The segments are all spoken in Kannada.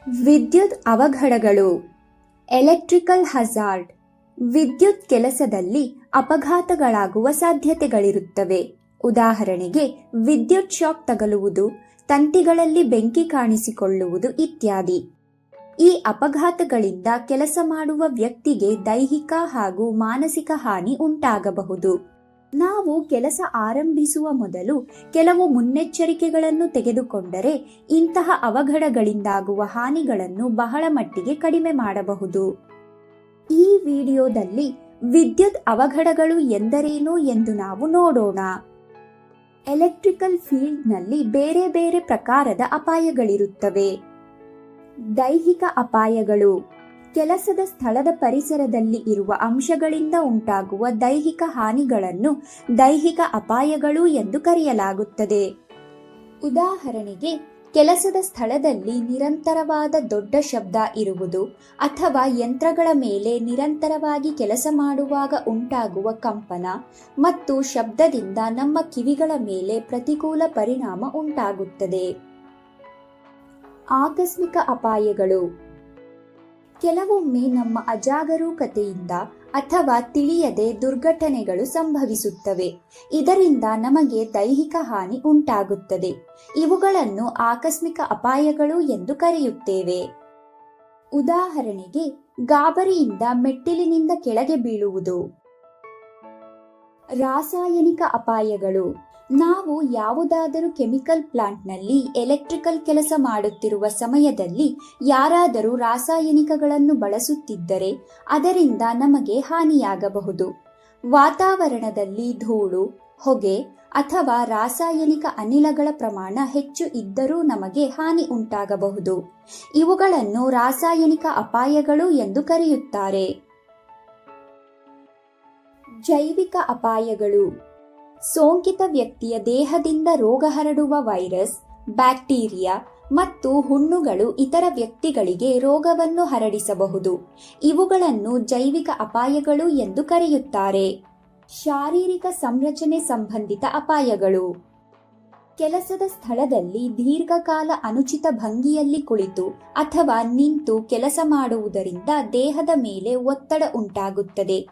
ವಿದ್ಯುತ್ ಅವಘಡಗಳು. Electrical hazard. ವಿದ್ಯುತ್ ಕೆಲಸದಲ್ಲಿ ಅಪಘಾತಗಳಾಗುವ ಸಾಧ್ಯತೆಗಳಿರುತ್ತವೆ. ಉದಾಹರಣೆಗೆ ವಿದ್ಯುತ್ ಶಾಕ್ ತಗಲುವುದು, ತಂತಿಗಳಲ್ಲಿ ಬೆಂಕಿ ಕಾಣಿಸಿಕೊಳ್ಳುವುದು ಇತ್ಯಾದಿ. ಈ ಅಪಘಾತಗಳಿಂದ ಕೆಲಸ ಮಾಡುವ ವ್ಯಕ್ತಿಗೆ ದೈಹಿಕ ಹಾಗೂ ಮಾನಸಿಕ ಹಾನಿ ಉಂಟಾಗಬಹುದು. ನಾವು ಕೆಲಸ ಆರಂಭಿಸುವ ಮೊದಲು ಕೆಲವು ಮುನ್ನೆಚ್ಚರಿಕೆಗಳನ್ನು ತೆಗೆದುಕೊಂಡರೆ ಇಂತಹ ಅವಘಡಗಳಿಂದಾಗುವ ಹಾನಿಗಳನ್ನು ಬಹಳ ಮಟ್ಟಿಗೆ ಕಡಿಮೆ ಮಾಡಬಹುದು. ಈ ವಿಡಿಯೋದಲ್ಲಿ ವಿದ್ಯುತ್ ಅವಘಡಗಳು ಎಂದರೇನು ಎಂದು ನಾವು ನೋಡೋಣ. ಎಲೆಕ್ಟ್ರಿಕಲ್ ಫೀಲ್ಡ್ನಲ್ಲಿ ಬೇರೆ ಬೇರೆ ಪ್ರಕಾರದ ಅಪಾಯಗಳಿರುತ್ತವೆ. ದೈಹಿಕ ಅಪಾಯಗಳು. ಕೆಲಸದ ಸ್ಥಳದ ಪರಿಸರದಲ್ಲಿ ಇರುವ ಅಂಶಗಳಿಂದ ಉಂಟಾಗುವ ದೈಹಿಕ ಹಾನಿಗಳನ್ನು ದೈಹಿಕ ಅಪಾಯಗಳು ಎಂದು ಕರೆಯಲಾಗುತ್ತದೆ. ಉದಾಹರಣೆಗೆ, ಕೆಲಸದ ಸ್ಥಳದಲ್ಲಿ ನಿರಂತರವಾದ ದೊಡ್ಡ ಶಬ್ದ ಇರುವುದು ಅಥವಾ ಯಂತ್ರಗಳ ಮೇಲೆ ನಿರಂತರವಾಗಿ ಕೆಲಸ ಮಾಡುವಾಗ ಉಂಟಾಗುವ ಕಂಪನ ಮತ್ತು ಶಬ್ದದಿಂದ ನಮ್ಮ ಕಿವಿಗಳ ಮೇಲೆ ಪ್ರತಿಕೂಲ ಪರಿಣಾಮ ಉಂಟಾಗುತ್ತದೆ. ಆಕಸ್ಮಿಕ ಅಪಾಯಗಳು. ಕೆಲವೊಮ್ಮೆ ನಮ್ಮ ಅಜಾಗರೂಕತೆಯಿಂದ ಅಥವಾ ತಿಳಿಯದೆ ದುರ್ಘಟನೆಗಳು ಸಂಭವಿಸುತ್ತವೆ. ಇದರಿಂದ ನಮಗೆ ದೈಹಿಕ ಹಾನಿ ಉಂಟಾಗುತ್ತದೆ. ಇವುಗಳನ್ನು ಆಕಸ್ಮಿಕ ಅಪಾಯಗಳು ಎಂದು ಕರೆಯುತ್ತೇವೆ. ಉದಾಹರಣೆಗೆ, ಗಾಬರಿಯಿಂದ ಮೆಟ್ಟಿಲಿನಿಂದ ಕೆಳಗೆ ಬೀಳುವುದು. ರಾಸಾಯನಿಕ ಅಪಾಯಗಳು. ನಾವು ಯಾವುದಾದರೂ ಕೆಮಿಕಲ್ ಪ್ಲಾಂಟ್ನಲ್ಲಿ ಎಲೆಕ್ಟ್ರಿಕಲ್ ಕೆಲಸ ಮಾಡುತ್ತಿರುವ ಸಮಯದಲ್ಲಿ ಯಾರಾದರೂ ರಾಸಾಯನಿಕಗಳನ್ನು ಬಳಸುತ್ತಿದ್ದರೆ ಅದರಿಂದ ನಮಗೆ ಹಾನಿಯಾಗಬಹುದು. ವಾತಾವರಣದಲ್ಲಿ ಧೂಳು, ಹೊಗೆ ಅಥವಾ ರಾಸಾಯನಿಕ ಅನಿಲಗಳ ಪ್ರಮಾಣ ಹೆಚ್ಚು ಇದ್ದರೂ ನಮಗೆ ಹಾನಿ ಉಂಟಾಗಬಹುದು. ಇವುಗಳನ್ನು ರಾಸಾಯನಿಕ ಅಪಾಯಗಳು ಎಂದು ಕರೆಯುತ್ತಾರೆ. ಜೈವಿಕ ಅಪಾಯಗಳು. ಸೋಂಕಿತ ವ್ಯಕ್ತಿಯ ದೇಹದಿಂದ ರೋಗ ಹರಡುವ ವೈರಸ್, ಬ್ಯಾಕ್ಟೀರಿಯಾ ಮತ್ತು ಹುಣ್ಣುಗಳು ಇತರ ವ್ಯಕ್ತಿಗಳಿಗೆ ರೋಗವನ್ನು ಹರಡಿಸಬಹುದು. ಇವುಗಳನ್ನು ಜೈವಿಕ ಅಪಾಯಗಳು ಎಂದು ಕರೆಯುತ್ತಾರೆ. ಶಾರೀರಿಕ ಸಂರಚನೆ ಸಂಬಂಧಿತ ಅಪಾಯಗಳು. ಕೆಲಸದ ಸ್ಥಳದಲ್ಲಿ ದೀರ್ಘಕಾಲ ಅನುಚಿತ ಭಂಗಿಯಲ್ಲಿ ಕುಳಿತು ಅಥವಾ ನಿಂತು ಕೆಲಸ ಮಾಡುವುದರಿಂದ ದೇಹದ ಮೇಲೆ ಒತ್ತಡ ಉಂಟಾಗುತ್ತದೆ.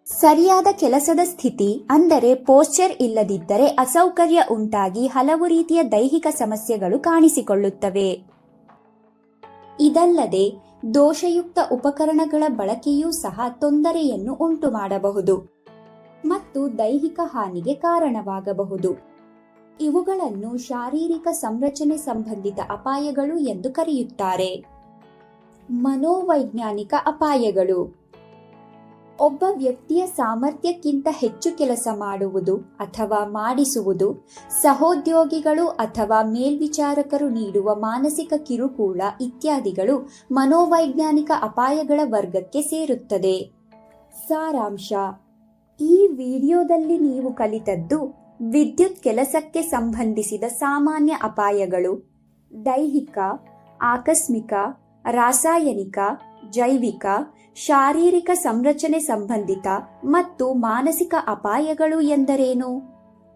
ಸರಿಯಾದ ಕೆಲಸದ ಸ್ಥಿತಿ ಅಂದರೆ ಪೋಸ್ಚರ್ ಇಲ್ಲದಿದ್ದರೆ ಅಸೌಕರ್ಯ ಉಂಟಾಗಿ ಹಲವು ರೀತಿಯ ದೈಹಿಕ ಸಮಸ್ಯೆಗಳು ಕಾಣಿಸಿಕೊಳ್ಳುತ್ತವೆ. ಇದಲ್ಲದೆ ದೋಷಯುಕ್ತ ಉಪಕರಣಗಳ ಬಳಕೆಯೂ ಸಹ ತೊಂದರೆಯನ್ನು ಉಂಟುಮಾಡಬಹುದು ಮತ್ತು ದೈಹಿಕ ಹಾನಿಗೆ ಕಾರಣವಾಗಬಹುದು. ಇವುಗಳನ್ನು ಶಾರೀರಿಕ ಸಂರಚನೆ ಸಂಬಂಧಿತ ಅಪಾಯಗಳು ಎಂದು ಕರೆಯುತ್ತಾರೆ. ಮನೋವೈಜ್ಞಾನಿಕ ಅಪಾಯಗಳು. ಒಬ್ಬ ವ್ಯಕ್ತಿಯ ಸಾಮರ್ಥ್ಯಕ್ಕಿಂತ ಹೆಚ್ಚು ಕೆಲಸ ಮಾಡುವುದು ಅಥವಾ ಮಾಡಿಸುವುದು, ಸಹೋದ್ಯೋಗಿಗಳು ಅಥವಾ ಮೇಲ್ವಿಚಾರಕರು ನೀಡುವ ಮಾನಸಿಕ ಕಿರುಕುಳ ಇತ್ಯಾದಿಗಳು ಮನೋವೈಜ್ಞಾನಿಕ ಅಪಾಯಗಳ ವರ್ಗಕ್ಕೆ ಸೇರುತ್ತದೆ. ಸಾರಾಂಶ. ಈ ವಿಡಿಯೋದಲ್ಲಿ ನೀವು ಕಲಿತದ್ದು ವಿದ್ಯುತ್ ಕೆಲಸಕ್ಕೆ ಸಂಬಂಧಿಸಿದ ಸಾಮಾನ್ಯ ಅಪಾಯಗಳು, ದೈಹಿಕ, ಆಕಸ್ಮಿಕ, ರಾಸಾಯನಿಕ, ಜೈವಿಕ, ಶಾರೀರಿಕ ಸಂರಚನೆ ಸಂಬಂಧಿತ ಮತ್ತು ಮಾನಸಿಕ ಅಪಾಯಗಳು ಎಂದರೇನು,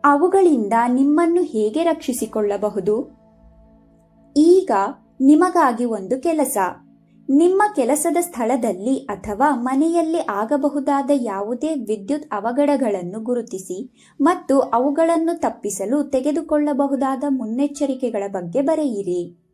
ಅವುಗಳಿಂದ ನಿಮ್ಮನ್ನು ಹೇಗೆ ರಕ್ಷಿಸಿಕೊಳ್ಳಬಹುದು. ಈಗ ನಿಮಗಾಗಿ ಒಂದು ಕೆಲಸ. ನಿಮ್ಮ ಕೆಲಸದ ಸ್ಥಳದಲ್ಲಿ ಅಥವಾ ಮನೆಯಲ್ಲಿ ಆಗಬಹುದಾದ ಯಾವುದೇ ವಿದ್ಯುತ್ ಅವಘಡಗಳನ್ನು ಗುರುತಿಸಿ ಮತ್ತು ಅವುಗಳನ್ನು ತಪ್ಪಿಸಲು ತೆಗೆದುಕೊಳ್ಳಬಹುದಾದ ಮುನ್ನೆಚ್ಚರಿಕೆಗಳ ಬಗ್ಗೆ ಬರೆಯಿರಿ.